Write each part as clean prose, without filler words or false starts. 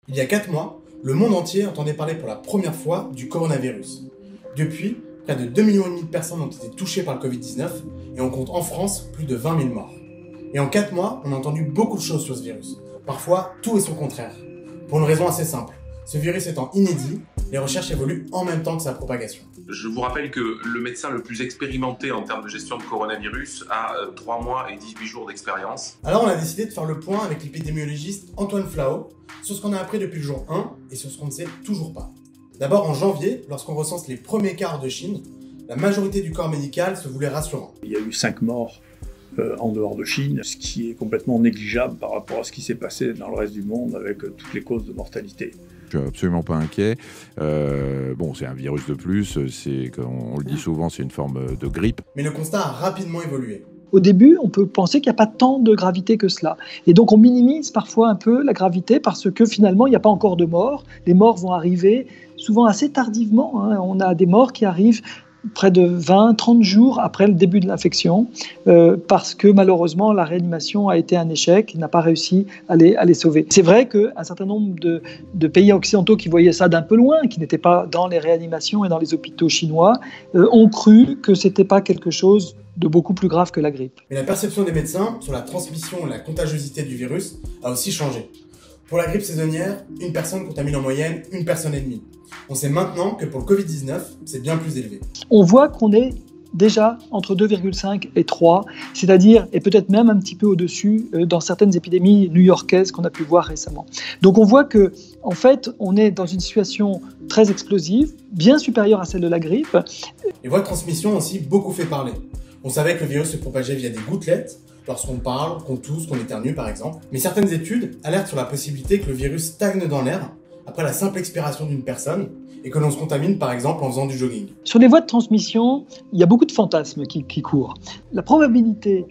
Il y a 4 mois, le monde entier entendait parler pour la première fois du coronavirus. Depuis, près de 2,5 millions de personnes ont été touchées par le Covid-19 et on compte en France plus de 20 000 morts. Et en 4 mois, on a entendu beaucoup de choses sur ce virus. Parfois, tout et son contraire. Pour une raison assez simple. Ce virus étant inédit, les recherches évoluent en même temps que sa propagation. Je vous rappelle que le médecin le plus expérimenté en termes de gestion de coronavirus a 3 mois et 18 jours d'expérience. Alors on a décidé de faire le point avec l'épidémiologiste Antoine Flao sur ce qu'on a appris depuis le jour 1 et sur ce qu'on ne sait toujours pas. D'abord en janvier, lorsqu'on recense les premiers cas de Chine, la majorité du corps médical se voulait rassurant. Il y a eu 5 morts en dehors de Chine, ce qui est complètement négligeable par rapport à ce qui s'est passé dans le reste du monde avec toutes les causes de mortalité. Je suis absolument pas inquiet. C'est un virus de plus, on le dit souvent, c'est une forme de grippe. Mais le constat a rapidement évolué. Au début, on peut penser qu'il n'y a pas tant de gravité que cela. Et donc on minimise parfois un peu la gravité parce que finalement, il n'y a pas encore de morts. Les morts vont arriver souvent assez tardivement. On a des morts qui arrivent près de 20-30 jours après le début de l'infection, parce que malheureusement la réanimation a été un échec, n'a pas réussi à les sauver. C'est vrai qu'un certain nombre de pays occidentaux qui voyaient ça d'un peu loin, qui n'étaient pas dans les réanimations et dans les hôpitaux chinois, ont cru que ce n'était pas quelque chose de beaucoup plus grave que la grippe. Mais la perception des médecins sur la transmission et la contagiosité du virus a aussi changé. Pour la grippe saisonnière, une personne contamine en moyenne 1,5 personne. On sait maintenant que pour le Covid-19, c'est bien plus élevé. On voit qu'on est déjà entre 2,5 et 3, c'est-à-dire, et peut-être même un petit peu au-dessus, dans certaines épidémies new-yorkaises qu'on a pu voir récemment. Donc on voit que, en fait, on est dans une situation très explosive, bien supérieure à celle de la grippe. Les voies de transmission ont aussi beaucoup fait parler. On savait que le virus se propageait via des gouttelettes, lorsqu'on parle, qu'on tousse, qu'on éternue par exemple. Mais certaines études alertent sur la possibilité que le virus stagne dans l'air après la simple expiration d'une personne et que l'on se contamine par exemple en faisant du jogging. Sur les voies de transmission, il y a beaucoup de fantasmes qui courent. La probabilité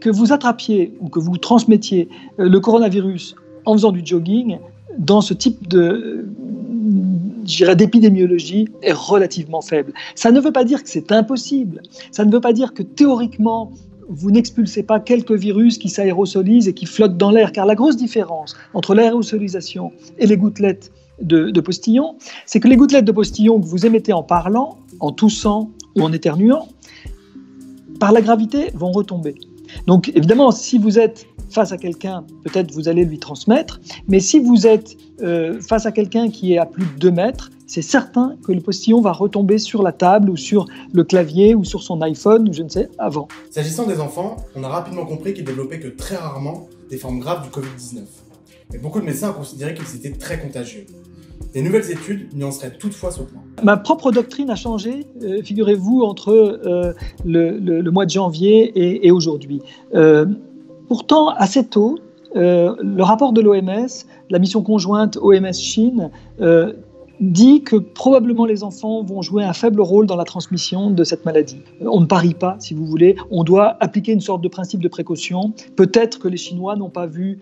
que vous attrapiez ou que vous transmettiez le coronavirus en faisant du jogging dans ce type d'épidémiologie est relativement faible. Ça ne veut pas dire que c'est impossible. Ça ne veut pas dire que théoriquement, vous n'expulsez pas quelques virus qui s'aérosolisent et qui flottent dans l'air, car la grosse différence entre l'aérosolisation et les gouttelettes de postillon, c'est que les gouttelettes de postillon que vous émettez en parlant, en toussant ou en éternuant, par la gravité, vont retomber. Donc évidemment, si vous êtes face à quelqu'un, peut-être vous allez lui transmettre, mais si vous êtes face à quelqu'un qui est à plus de 2 mètres, c'est certain que le postillon va retomber sur la table ou sur le clavier ou sur son iPhone ou je ne sais, avant. S'agissant des enfants, on a rapidement compris qu'ils développaient que très rarement des formes graves du Covid-19. Mais beaucoup de médecins ont considéré qu'ils étaient très contagieux. Des nouvelles études nuanceraient toutefois ce point. Ma propre doctrine a changé, figurez-vous, entre le mois de janvier et aujourd'hui. Pourtant, assez tôt, le rapport de l'OMS, la mission conjointe OMS-Chine, dit que probablement les enfants vont jouer un faible rôle dans la transmission de cette maladie. On ne parie pas, si vous voulez, on doit appliquer une sorte de principe de précaution. Peut-être que les Chinois n'ont pas vu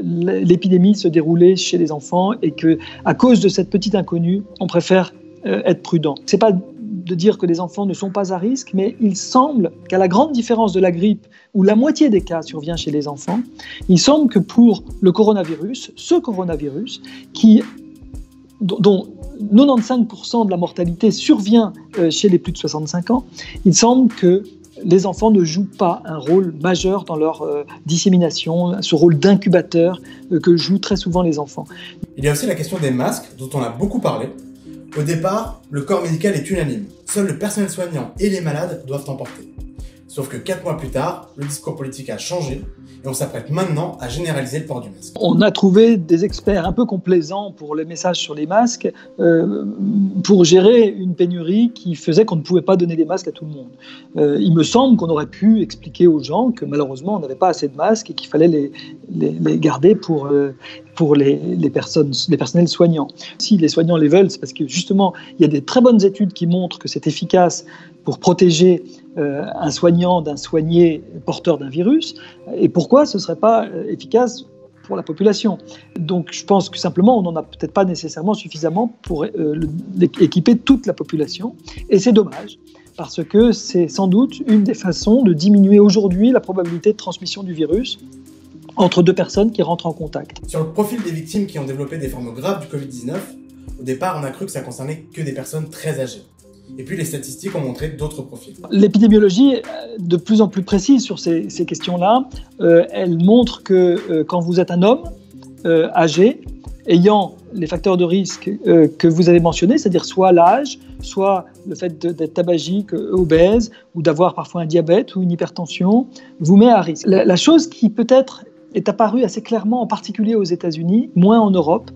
l'épidémie se dérouler chez les enfants et qu'à cause de cette petite inconnue, on préfère être prudent. Ce n'est pas de dire que les enfants ne sont pas à risque, mais il semble qu'à la grande différence de la grippe, où la moitié des cas survient chez les enfants, il semble que pour le coronavirus, ce coronavirus, dont 95% de la mortalité survient chez les plus de 65 ans, il semble que les enfants ne jouent pas un rôle majeur dans leur dissémination, ce rôle d'incubateur que jouent très souvent les enfants. Il y a aussi la question des masques, dont on a beaucoup parlé. Au départ, le corps médical est unanime. Seul le personnel soignant et les malades doivent en porter. Sauf que 4 mois plus tard, le discours politique a changé et on s'apprête maintenant à généraliser le port du masque. On a trouvé des experts un peu complaisants pour les messages sur les masques pour gérer une pénurie qui faisait qu'on ne pouvait pas donner des masques à tout le monde. Il me semble qu'on aurait pu expliquer aux gens que malheureusement on n'avait pas assez de masques et qu'il fallait les garder pour les personnels soignants. Si les soignants les veulent, c'est parce que justement il y a des très bonnes études qui montrent que c'est efficace pour protéger un soignant d'un soigné porteur d'un virus, et pourquoi ce ne serait pas efficace pour la population. Donc je pense que simplement on n'en a peut-être pas nécessairement suffisamment pour équiper toute la population, et c'est dommage, parce que c'est sans doute une des façons de diminuer aujourd'hui la probabilité de transmission du virus, entre deux personnes qui rentrent en contact. Sur le profil des victimes qui ont développé des formes graves du Covid-19, au départ, on a cru que ça concernait que des personnes très âgées. Et puis les statistiques ont montré d'autres profils. L'épidémiologie est de plus en plus précise sur ces questions-là. Elle montre que quand vous êtes un homme âgé, ayant les facteurs de risque que vous avez mentionnés, c'est-à-dire soit l'âge, soit le fait d'être tabagique, obèse, ou d'avoir parfois un diabète ou une hypertension, vous met à risque. La chose qui peut-être est apparue assez clairement, en particulier aux États-Unis, moins en Europe,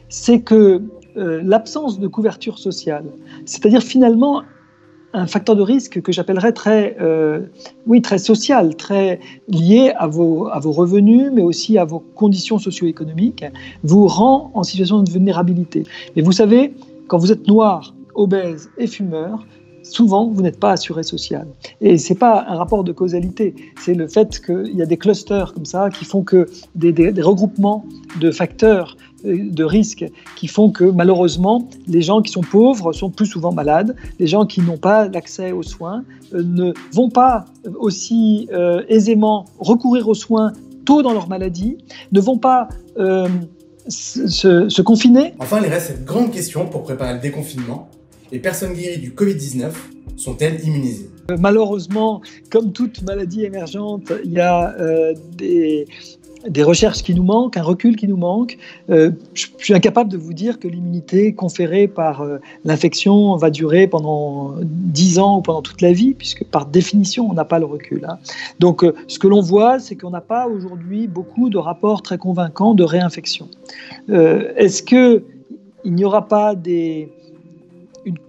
c'est que l'absence de couverture sociale, c'est-à-dire finalement un facteur de risque que j'appellerais très social, très lié à vos revenus, mais aussi à vos conditions socio-économiques, vous rend en situation de vulnérabilité. Mais vous savez, quand vous êtes noir, obèse et fumeur, souvent, vous n'êtes pas assuré social. Et ce n'est pas un rapport de causalité, c'est le fait qu'il y a des clusters comme ça qui font que des regroupements de facteurs de risque qui font que malheureusement, les gens qui sont pauvres sont plus souvent malades, les gens qui n'ont pas l'accès aux soins ne vont pas aussi aisément recourir aux soins tôt dans leur maladie, ne vont pas se confiner. Enfin, il reste cette grande question pour préparer le déconfinement. Les personnes guéries du Covid-19 sont-elles immunisées ? Malheureusement, comme toute maladie émergente, il y a des recherches qui nous manquent, un recul qui nous manque. Je suis incapable de vous dire que l'immunité conférée par l'infection va durer pendant 10 ans ou pendant toute la vie, puisque par définition, on n'a pas le recul. Donc, ce que l'on voit, c'est qu'on n'a pas aujourd'hui beaucoup de rapports très convaincants de réinfection. Est-ce qu'il n'y aura pas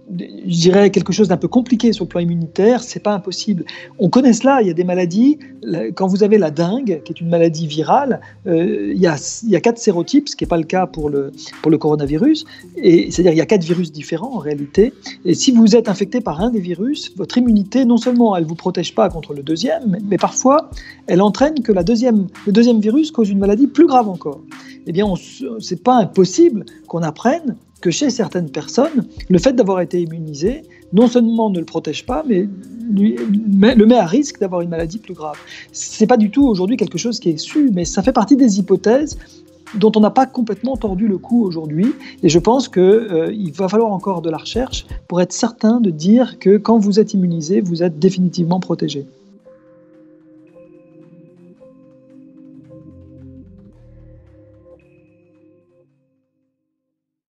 je dirais quelque chose d'un peu compliqué sur le plan immunitaire? C'est pas impossible. On connaît cela, il y a des maladies, quand vous avez la dengue, qui est une maladie virale, il y a 4 sérotypes, ce qui n'est pas le cas pour le coronavirus, et c'est-à-dire il y a 4 virus différents en réalité, et si vous êtes infecté par un des virus, votre immunité, non seulement elle ne vous protège pas contre le deuxième, mais parfois elle entraîne que le deuxième virus cause une maladie plus grave encore. Eh bien, c'est pas impossible qu'on apprenne que chez certaines personnes, le fait d'avoir été immunisé, non seulement ne le protège pas, mais le met à risque d'avoir une maladie plus grave. Ce n'est pas du tout aujourd'hui quelque chose qui est su, mais ça fait partie des hypothèses dont on n'a pas complètement tordu le cou aujourd'hui. Et je pense qu'il va falloir encore de la recherche pour être certain de dire que quand vous êtes immunisé, vous êtes définitivement protégé.